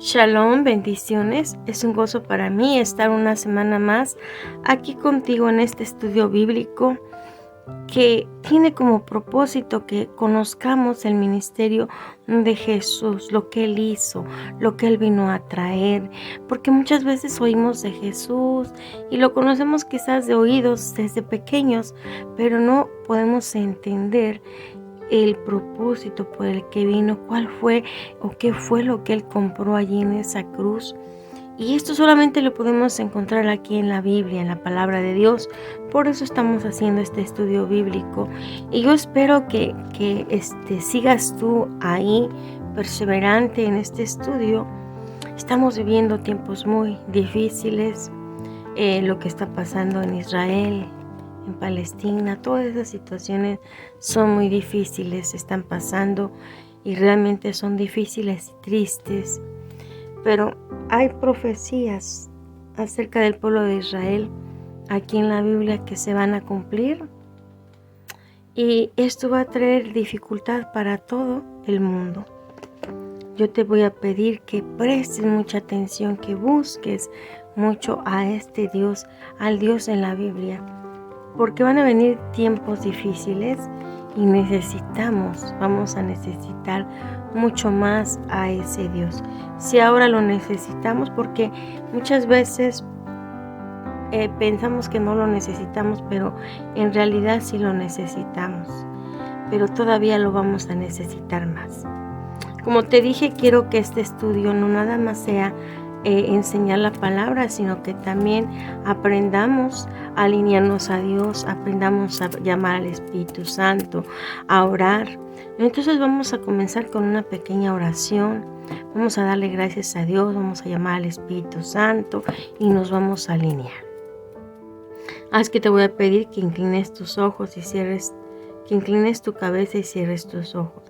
Shalom, bendiciones. Es un gozo para mí estar una semana más aquí contigo en este estudio bíblico que tiene como propósito que conozcamos el ministerio de Jesús, lo que Él hizo, lo que Él vino a traer, porque muchas veces oímos de Jesús y lo conocemos quizás de oídos desde pequeños, pero no podemos entender el propósito por el que vino, cuál fue o qué fue lo que Él compró allí en esa cruz. Y esto solamente lo podemos encontrar aquí en la Biblia, en la palabra de Dios. Por eso estamos haciendo este estudio bíblico. Y yo espero que sigas tú ahí, perseverante en este estudio. Estamos viviendo tiempos muy difíciles, lo que está pasando en Israel, en Palestina, todas esas situaciones son muy difíciles, están pasando y realmente son difíciles y tristes. Pero hay profecías acerca del pueblo de Israel aquí en la Biblia que se van a cumplir. Y esto va a traer dificultad para todo el mundo. Yo te voy a pedir que prestes mucha atención, que busques mucho a este Dios, al Dios en la Biblia. Porque van a venir tiempos difíciles y vamos a necesitar mucho más a ese Dios. Si ahora lo necesitamos, porque muchas veces pensamos que no lo necesitamos, pero en realidad sí lo necesitamos. Pero todavía lo vamos a necesitar más. Como te dije, quiero que este estudio no nada más sea enseñar la palabra, sino que también aprendamos a alinearnos a Dios, aprendamos a llamar al Espíritu Santo, a orar. Entonces vamos a comenzar con una pequeña oración, vamos a darle gracias a Dios, vamos a llamar al Espíritu Santo y nos vamos a alinear. Así que te voy a pedir que inclines tus ojos y que inclines tu cabeza y cierres tus ojos.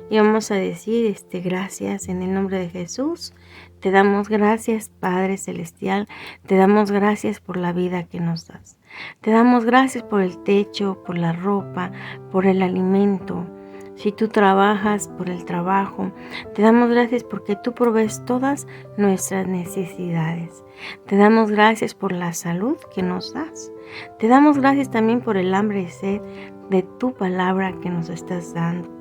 Y vamos a decir gracias en el nombre de Jesús. Te damos gracias, Padre Celestial. Te damos gracias por la vida que nos das. Te damos gracias por el techo, por la ropa, por el alimento. Si tú trabajas, por el trabajo. Te damos gracias porque tú provees todas nuestras necesidades. Te damos gracias por la salud que nos das. Te damos gracias también por el hambre y sed de tu palabra que nos estás dando.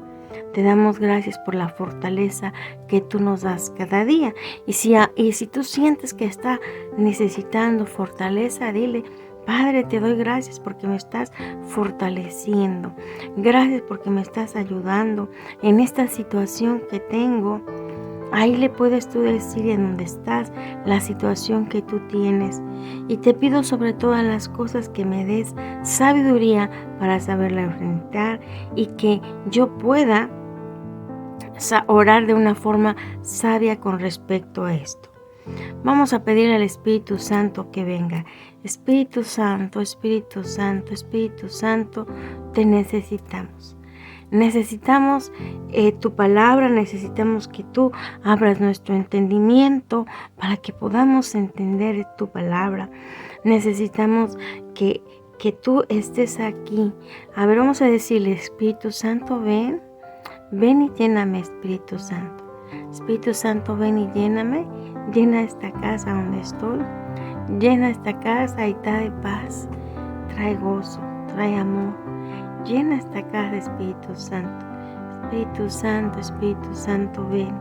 Te damos gracias por la fortaleza que tú nos das cada día. Y si tú sientes que está necesitando fortaleza, dile: Padre, te doy gracias porque me estás fortaleciendo. Gracias porque me estás ayudando en esta situación que tengo. Ahí le puedes tú decir en donde estás la situación que tú tienes. Y te pido sobre todas las cosas que me des sabiduría para saberla enfrentar y que yo pueda orar de una forma sabia con respecto a esto. Vamos a pedirle al Espíritu Santo que venga. Espíritu Santo, Espíritu Santo, Espíritu Santo, te necesitamos. Necesitamos tu palabra, necesitamos que tú abras nuestro entendimiento para que podamos entender tu palabra. Necesitamos que tú estés aquí. A ver, vamos a decirle: Espíritu Santo, ven. Ven y lléname, Espíritu Santo. Espíritu Santo, ven y lléname. Llena esta casa donde estoy. Llena esta casa y trae paz. Trae gozo, trae amor. Llena esta casa, Espíritu Santo. Espíritu Santo, Espíritu Santo, ven.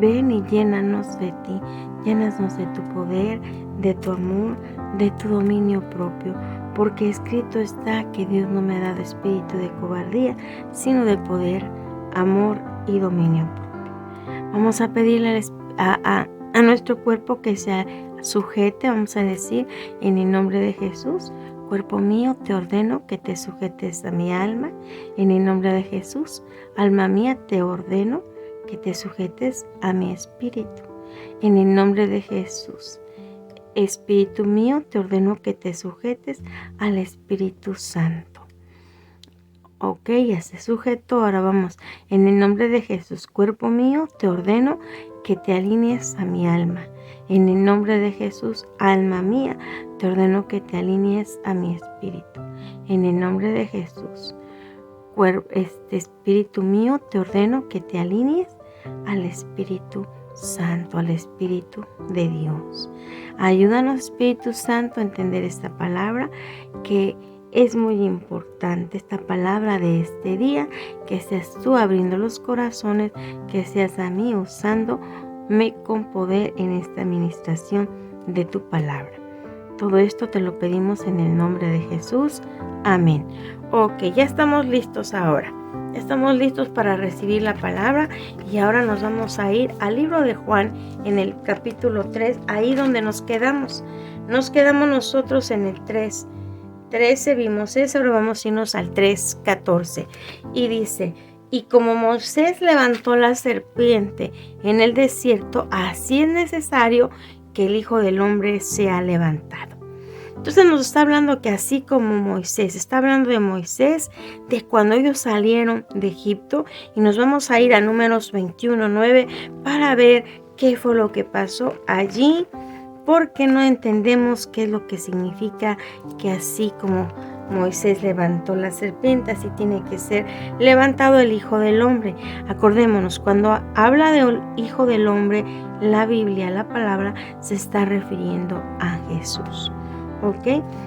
Ven y llénanos de ti. Llénanos de tu poder, de tu amor, de tu dominio propio. Porque escrito está que Dios no me ha dado espíritu de cobardía, sino de poder, amor y dominio propio. Vamos a pedirle a nuestro cuerpo que se sujete. Vamos a decir en el nombre de Jesús: cuerpo mío, te ordeno que te sujetes a mi alma. En el nombre de Jesús, alma mía, te ordeno que te sujetes a mi espíritu. En el nombre de Jesús, espíritu mío, te ordeno que te sujetes al Espíritu Santo. Ok, ya se sujetó. Ahora vamos. En el nombre de Jesús, cuerpo mío, te ordeno que te alinees a mi alma. En el nombre de Jesús, alma mía, te ordeno que te alinees a mi espíritu. En el nombre de Jesús, espíritu mío, te ordeno que te alinees al Espíritu Santo, al Espíritu de Dios. Ayúdanos, Espíritu Santo, a entender esta palabra que es muy importante, esta palabra de este día, que seas tú abriendo los corazones, que seas a mí usándome con poder en esta administración de tu palabra. Todo esto te lo pedimos en el nombre de Jesús. Amén. Ok, ya estamos listos ahora. Estamos listos para recibir la palabra y ahora nos vamos a ir al libro de Juan en el capítulo 3, ahí donde nos quedamos. Nos quedamos nosotros en el 3:13 vimos eso, ahora vamos a irnos al 3:14 y dice: y como Moisés levantó la serpiente en el desierto, así es necesario que el Hijo del Hombre sea levantado. Entonces nos está hablando que así como Moisés, está hablando de Moisés, de cuando ellos salieron de Egipto, y nos vamos a ir a Números 21:9 para ver qué fue lo que pasó allí, porque no entendemos qué es lo que significa que así como Moisés levantó la serpiente, así tiene que ser levantado el Hijo del Hombre. Acordémonos, cuando habla del Hijo del Hombre, la Biblia, la palabra, se está refiriendo a Jesús. ¿Ok?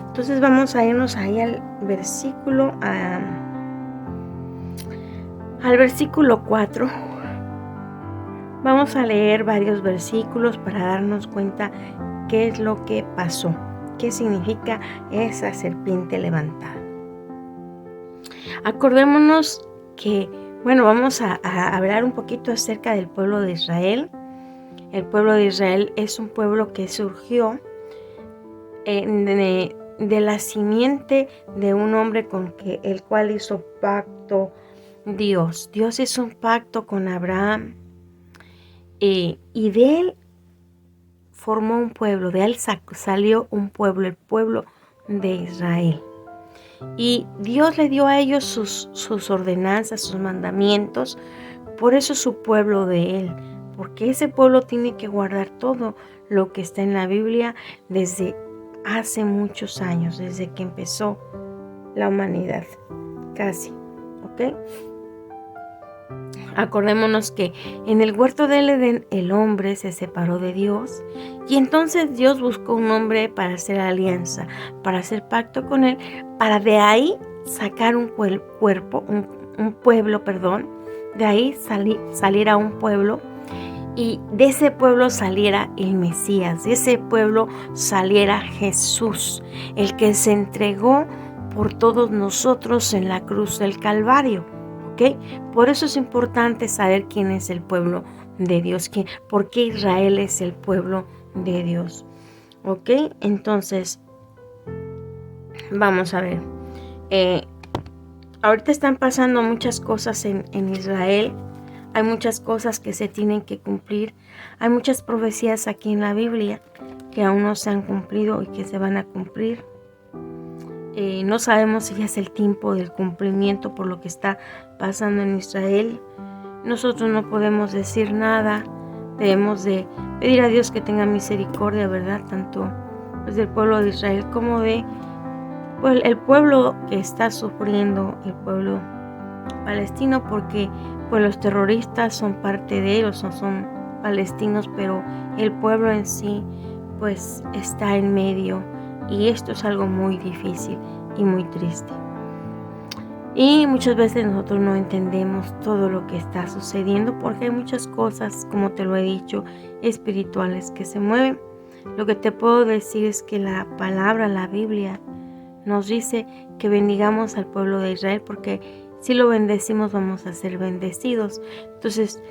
Entonces vamos a irnos ahí al versículo 4. Vamos a leer varios versículos para darnos cuenta qué es lo que pasó, qué significa esa serpiente levantada. Acordémonos que, vamos a hablar un poquito acerca del pueblo de Israel. El pueblo de Israel es un pueblo que surgió de la simiente de un hombre con el cual hizo pacto Dios. Dios hizo un pacto con Abraham y de él formó un pueblo, de él salió un pueblo, el pueblo de Israel. Y Dios le dio a ellos sus ordenanzas, sus mandamientos, por eso es su pueblo de él, porque ese pueblo tiene que guardar todo lo que está en la Biblia desde hace muchos años, desde que empezó la humanidad, casi, ¿ok? Acordémonos que en el huerto del Edén el hombre se separó de Dios y entonces Dios buscó un hombre para hacer alianza, para hacer pacto con él, para de ahí sacar un pueblo, de ahí saliera un pueblo y de ese pueblo saliera el Mesías, de ese pueblo saliera Jesús, el que se entregó por todos nosotros en la cruz del Calvario. ¿Okay? Por eso es importante saber quién es el pueblo de Dios, por qué Israel es el pueblo de Dios. ¿Ok? Entonces, vamos a ver. Ahorita están pasando muchas cosas en Israel. Hay muchas cosas que se tienen que cumplir. Hay muchas profecías aquí en la Biblia que aún no se han cumplido y que se van a cumplir. No sabemos si ya es el tiempo del cumplimiento por lo que está pasando en Israel. Nosotros no podemos decir nada. Debemos de pedir a Dios que tenga misericordia, ¿verdad? Tanto del pueblo de Israel como de el pueblo que está sufriendo, el pueblo palestino, porque los terroristas son parte de ellos, son palestinos, pero el pueblo en sí pues está en medio. Y esto es algo muy difícil y muy triste. Y muchas veces nosotros no entendemos todo lo que está sucediendo porque hay muchas cosas, como te lo he dicho, espirituales que se mueven. Lo que te puedo decir es que la palabra, la Biblia, nos dice que bendigamos al pueblo de Israel porque si lo bendecimos vamos a ser bendecidos. Entonces,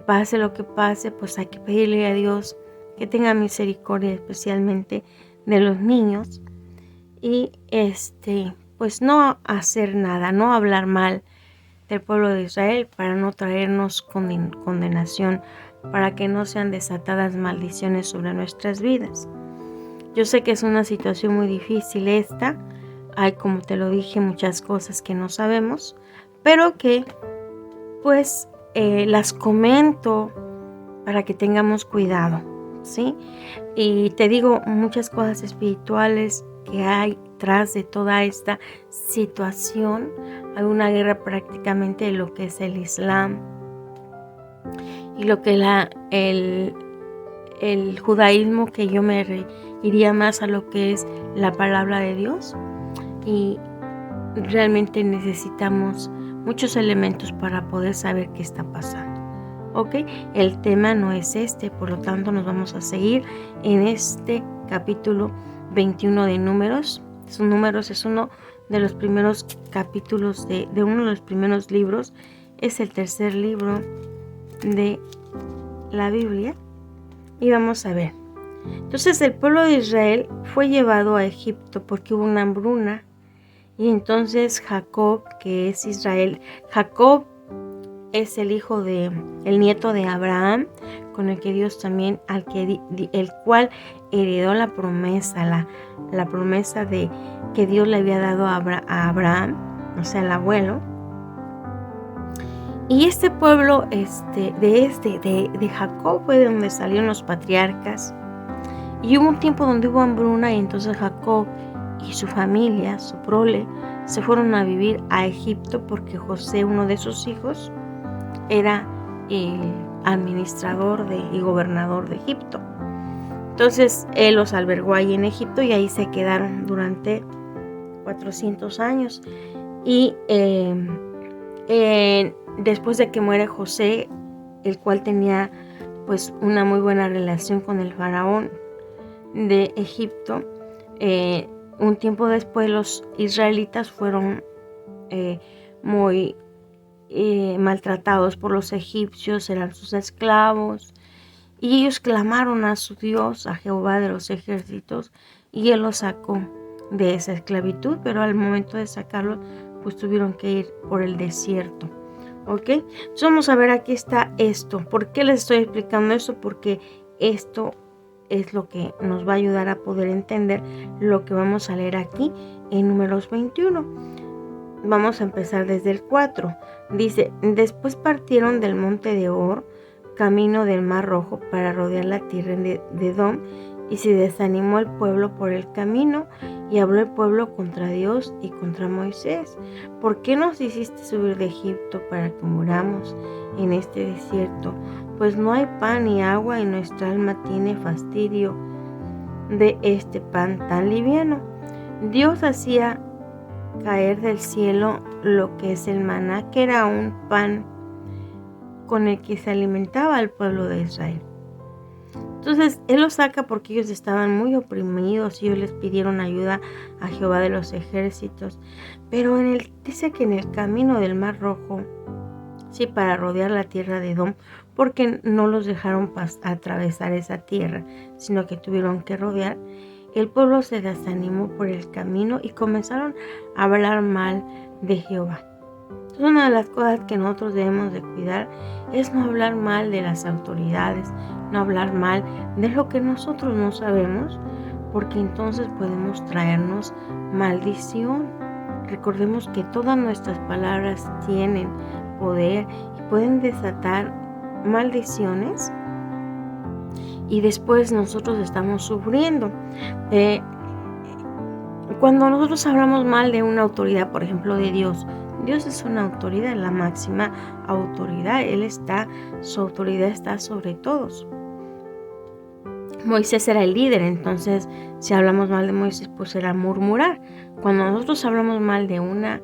pase lo que pase, pues hay que pedirle a Dios que tenga misericordia especialmente de los niños y pues no hacer nada, no hablar mal del pueblo de Israel para no traernos condenación, para que no sean desatadas maldiciones sobre nuestras vidas. Yo sé que es una situación muy difícil esta, hay, como te lo dije, muchas cosas que no sabemos, pero que pues las comento para que tengamos cuidado, ¿sí? Y te digo, muchas cosas espirituales que hay tras de toda esta situación. Hay una guerra prácticamente de lo que es el Islam y lo que el judaísmo, que yo me iría más a lo que es la palabra de Dios, y realmente necesitamos muchos elementos para poder saber qué está pasando. ¿Ok? El tema no es este, por lo tanto nos vamos a seguir en este capítulo 21 de Números. Números es uno de los primeros capítulos de uno de los primeros libros. Es el tercer libro de la Biblia. Y vamos a ver. Entonces el pueblo de Israel fue llevado a Egipto porque hubo una hambruna. Y entonces Jacob, que es Israel, Jacob es el nieto de Abraham, con el que Dios también, el cual heredó la promesa, la promesa de que Dios le había dado a Abraham, o sea, el abuelo. Y este pueblo de Jacob fue de donde salieron los patriarcas. Y hubo un tiempo donde hubo hambruna, y entonces Jacob y su familia, su prole, se fueron a vivir a Egipto porque José, uno de sus hijos, era el administrador y gobernador de Egipto. Entonces él los albergó ahí en Egipto y ahí se quedaron durante 400 años. Y después de que muere José, el cual tenía pues una muy buena relación con el faraón de Egipto, un tiempo después los israelitas fueron muy maltratados por los egipcios, eran sus esclavos, y ellos clamaron a su Dios, a Jehová de los ejércitos, y él los sacó de esa esclavitud, pero al momento de sacarlos pues tuvieron que ir por el desierto. ¿Ok? Entonces vamos a ver, aquí está esto. ¿Por qué les estoy explicando esto? Porque esto es lo que nos va a ayudar a poder entender lo que vamos a leer aquí en Números 21. Vamos a empezar desde el 4. Dice: después partieron del monte de Hor, camino del Mar Rojo, para rodear la tierra de Edom, y se desanimó el pueblo por el camino, y habló el pueblo contra Dios y contra Moisés. ¿Por qué nos hiciste subir de Egipto para que muramos en este desierto? Pues no hay pan ni agua, y nuestra alma tiene fastidio de este pan tan liviano. Dios hacía caer del cielo lo que es el maná, que era un pan con el que se alimentaba el pueblo de Israel. Entonces él los saca porque ellos estaban muy oprimidos y ellos les pidieron ayuda a Jehová de los ejércitos. Pero dice que en el camino del Mar Rojo, sí, para rodear la tierra de Edom, porque no los dejaron atravesar esa tierra, sino que tuvieron que rodear. El pueblo se desanimó por el camino y comenzaron a hablar mal de Jehová. Entonces, una de las cosas que nosotros debemos de cuidar es no hablar mal de las autoridades, no hablar mal de lo que nosotros no sabemos, porque entonces podemos traernos maldición. Recordemos que todas nuestras palabras tienen poder y pueden desatar maldiciones, y después nosotros estamos sufriendo. Cuando nosotros hablamos mal de una autoridad, por ejemplo de Dios, Dios es una autoridad, la máxima autoridad. Su autoridad está sobre todos. Moisés era el líder, entonces si hablamos mal de Moisés, pues será murmurar. Cuando nosotros hablamos mal de una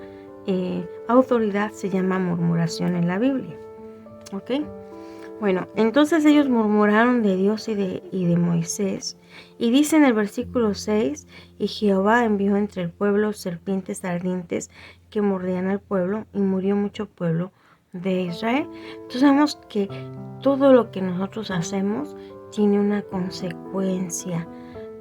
autoridad, se llama murmuración en la Biblia. ¿Ok? Bueno, entonces ellos murmuraron de Dios y de Moisés. Y dice en el versículo 6, y Jehová envió entre el pueblo serpientes ardientes que mordían al pueblo, y murió mucho pueblo de Israel. Entonces vemos que todo lo que nosotros hacemos tiene una consecuencia,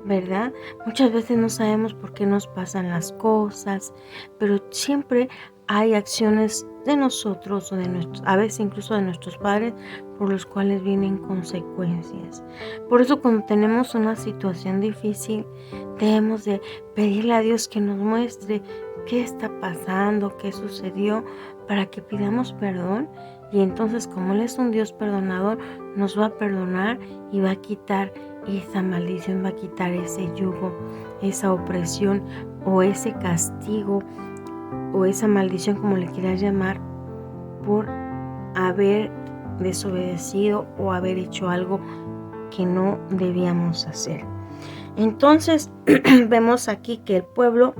¿verdad? Muchas veces no sabemos por qué nos pasan las cosas, pero siempre hay acciones de nosotros o a veces incluso de nuestros padres, por los cuales vienen consecuencias. Por eso cuando tenemos una situación difícil, debemos de pedirle a Dios que nos muestre qué está pasando, qué sucedió, para que pidamos perdón Y entonces, como Él es un Dios perdonador, nos va a perdonar y va a quitar esa maldición, va a quitar ese yugo, esa opresión o ese castigo o esa maldición, como le quieras llamar, por haber desobedecido o haber hecho algo que no debíamos hacer. Entonces vemos aquí que el pueblo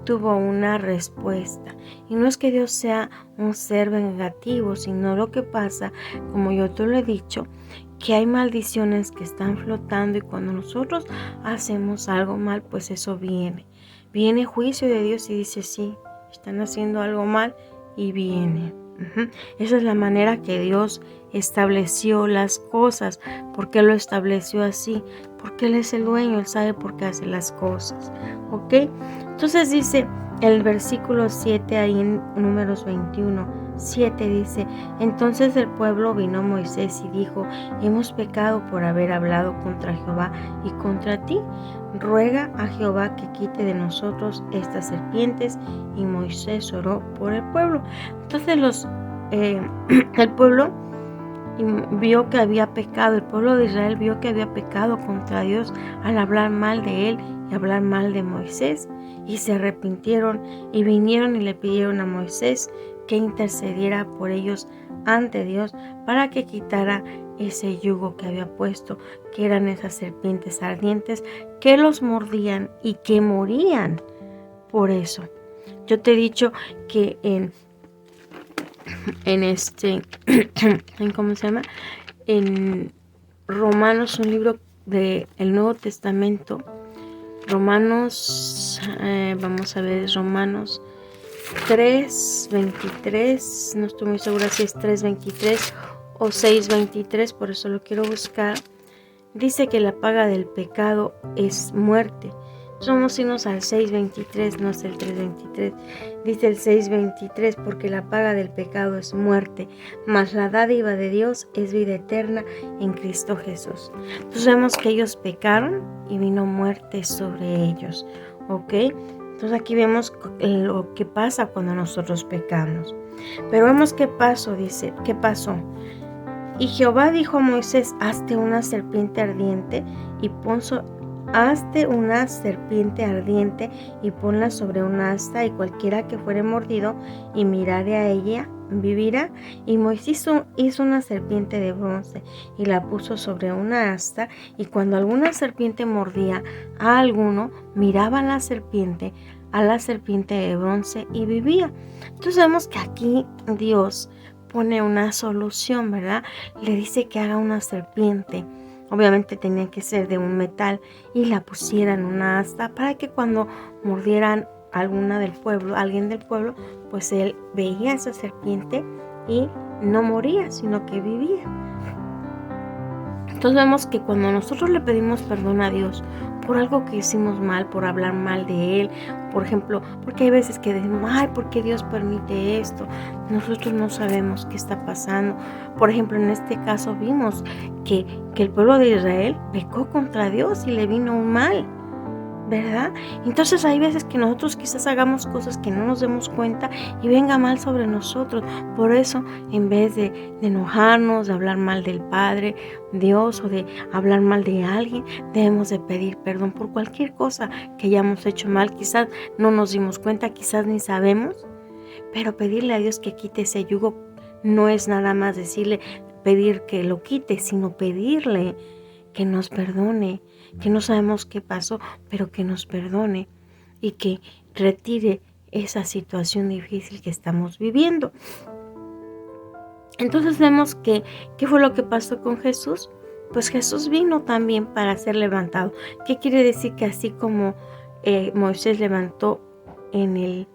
tuvo una respuesta. Y no es que Dios sea un ser vengativo, sino lo que pasa, como yo te lo he dicho, que hay maldiciones que están flotando y cuando nosotros hacemos algo mal, pues eso viene. Viene juicio de Dios y dice, sí, están haciendo algo mal y viene. Esa es la manera que Dios estableció las cosas. ¿Por qué lo estableció así? Porque Él es el dueño, Él sabe por qué hace las cosas. ¿Ok? Entonces dice el versículo 7 ahí en Números 21, 7 dice, entonces el pueblo vino a Moisés y dijo, hemos pecado por haber hablado contra Jehová y contra ti. Ruega a Jehová que quite de nosotros estas serpientes. Y Moisés oró por el pueblo. Entonces el pueblo vio que había pecado, el pueblo de Israel vio que había pecado contra Dios al hablar mal de Él y hablar mal de Moisés. Y se arrepintieron y vinieron y le pidieron a Moisés que intercediera por ellos ante Dios para que quitara ese yugo que había puesto, que eran esas serpientes ardientes que los mordían y que morían por eso. Yo te he dicho que en ¿cómo se llama? En Romanos, un libro del Nuevo Testamento, Romanos, vamos a ver, Romanos 3:23, no estoy muy segura si es 3:23 o 6:23, por eso lo quiero buscar. Dice que la paga del pecado es muerte. Vamos a irnos al 6:23, no es el 3:23. Dice el 6:23, porque la paga del pecado es muerte, mas la dádiva de Dios es vida eterna en Cristo Jesús. Entonces vemos que ellos pecaron y vino muerte sobre ellos. ¿Ok? Entonces aquí vemos lo que pasa cuando nosotros pecamos. Pero vemos qué pasó, dice, ¿qué pasó? Y Jehová dijo a Moisés, hazte una serpiente ardiente y hazte una serpiente ardiente y ponla sobre una asta, y cualquiera que fuere mordido y mirare a ella vivirá. Y Moisés hizo una serpiente de bronce y la puso sobre una asta, y cuando alguna serpiente mordía a alguno, miraba a la serpiente de bronce y vivía. Entonces vemos que aquí Dios pone una solución, ¿verdad? Le dice que haga una serpiente. Obviamente tenía que ser de un metal y la pusiera en una asta para que cuando mordieran alguien del pueblo, pues él veía esa serpiente y no moría, sino que vivía. Entonces vemos que cuando nosotros le pedimos perdón a Dios por algo que hicimos mal, por hablar mal de Él, por ejemplo, porque hay veces que decimos, ay, ¿por qué Dios permite esto? Nosotros no sabemos qué está pasando. Por ejemplo, en este caso vimos que el pueblo de Israel pecó contra Dios y le vino un mal, ¿verdad? Entonces hay veces que nosotros quizás hagamos cosas que no nos demos cuenta y venga mal sobre nosotros. Por eso, en vez de enojarnos, de hablar mal del Padre, Dios, o de hablar mal de alguien, debemos de pedir perdón por cualquier cosa que hayamos hecho mal. Quizás no nos dimos cuenta, quizás ni sabemos, pero pedirle a Dios que quite ese yugo no es nada más pedir que lo quite, sino pedirle que nos perdone, que no sabemos qué pasó, pero que nos perdone y que retire esa situación difícil que estamos viviendo. Entonces vemos que ¿qué fue lo que pasó con Jesús? Pues Jesús vino también para ser levantado. ¿Qué quiere decir? Que así como Moisés levantó en el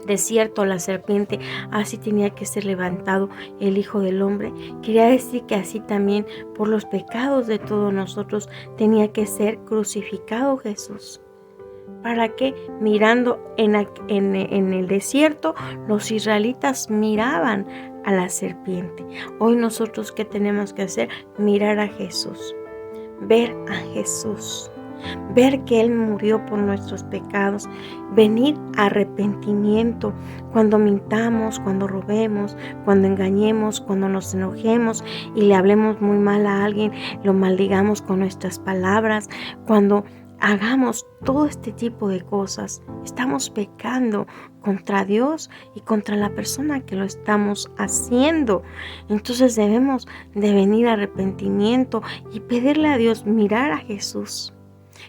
desierto la serpiente, así tenía que ser levantado el Hijo del Hombre. Quería decir que así también por los pecados de todos nosotros tenía que ser crucificado Jesús. Para que mirando en el desierto, los israelitas miraban a la serpiente. Hoy nosotros, ¿qué tenemos que hacer? Mirar a Jesús, ver a Jesús. ver que Él murió por nuestros pecados, venir a arrepentimiento cuando mintamos, cuando robemos, cuando engañemos, cuando nos enojemos y le hablemos muy mal a alguien, lo maldigamos con nuestras palabras, cuando hagamos todo este tipo de cosas, estamos pecando contra Dios y contra la persona que lo estamos haciendo. Entonces debemos de venir a arrepentimiento y pedirle a Dios, mirar a Jesús.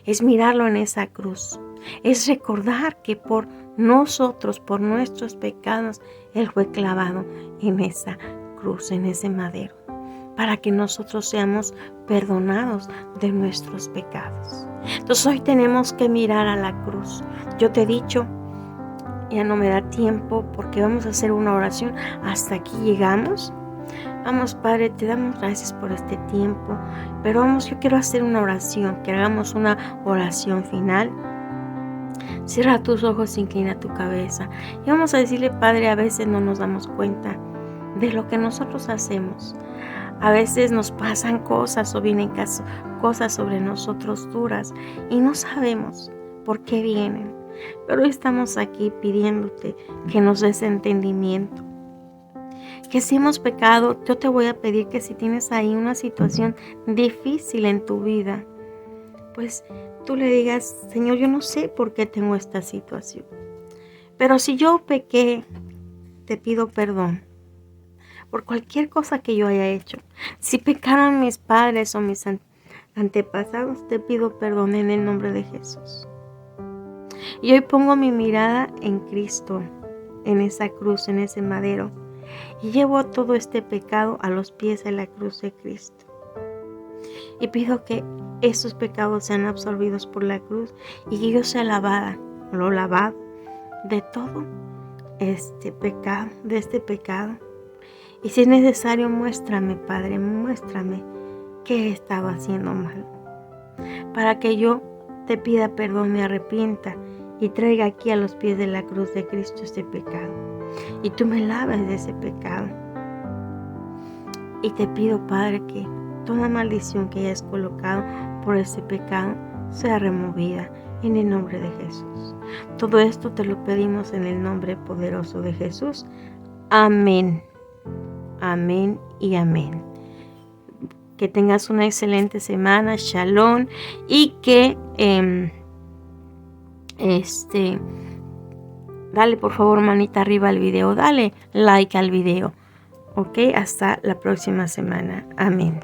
Es mirarlo en esa cruz. Es recordar que por nosotros, por nuestros pecados, Él fue clavado en esa cruz, en ese madero, para que nosotros seamos perdonados de nuestros pecados. Entonces hoy tenemos que mirar a la cruz. Yo te he dicho, ya no me da tiempo porque vamos a hacer una oración. Hasta aquí llegamos. Vamos, Padre, te damos gracias por este tiempo, pero vamos, yo quiero hacer una oración, que hagamos una oración final. Cierra tus ojos, inclina tu cabeza y vamos a decirle, Padre, a veces no nos damos cuenta de lo que nosotros hacemos. A veces nos pasan cosas o vienen cosas sobre nosotros duras y no sabemos por qué vienen, pero hoy estamos aquí pidiéndote que nos des entendimiento. Que si hemos pecado, yo te voy a pedir que si tienes ahí una situación difícil en tu vida, pues tú le digas, Señor, yo no sé por qué tengo esta situación, pero si yo pequé, te pido perdón por cualquier cosa que yo haya hecho. Si pecaron mis padres o mis antepasados, te pido perdón en el nombre de Jesús. Y hoy pongo mi mirada en Cristo, en esa cruz, en ese madero. Y llevo todo este pecado a los pies de la cruz de Cristo. Y pido que esos pecados sean absorbidos por la cruz y que yo sea lavado de todo este pecado. Y si es necesario, muéstrame, Padre, muéstrame qué estaba haciendo mal, para que yo te pida perdón, me arrepienta y traiga aquí a los pies de la cruz de Cristo este pecado. Y tú me laves de ese pecado. Y te pido, Padre, que toda maldición que hayas colocado por ese pecado sea removida en el nombre de Jesús. Todo esto te lo pedimos en el nombre poderoso de Jesús. Amén. Amén y amén. Que tengas una excelente semana. Shalom. Y que dale por favor manita arriba al video, dale like al video. Ok, hasta la próxima semana. Amén.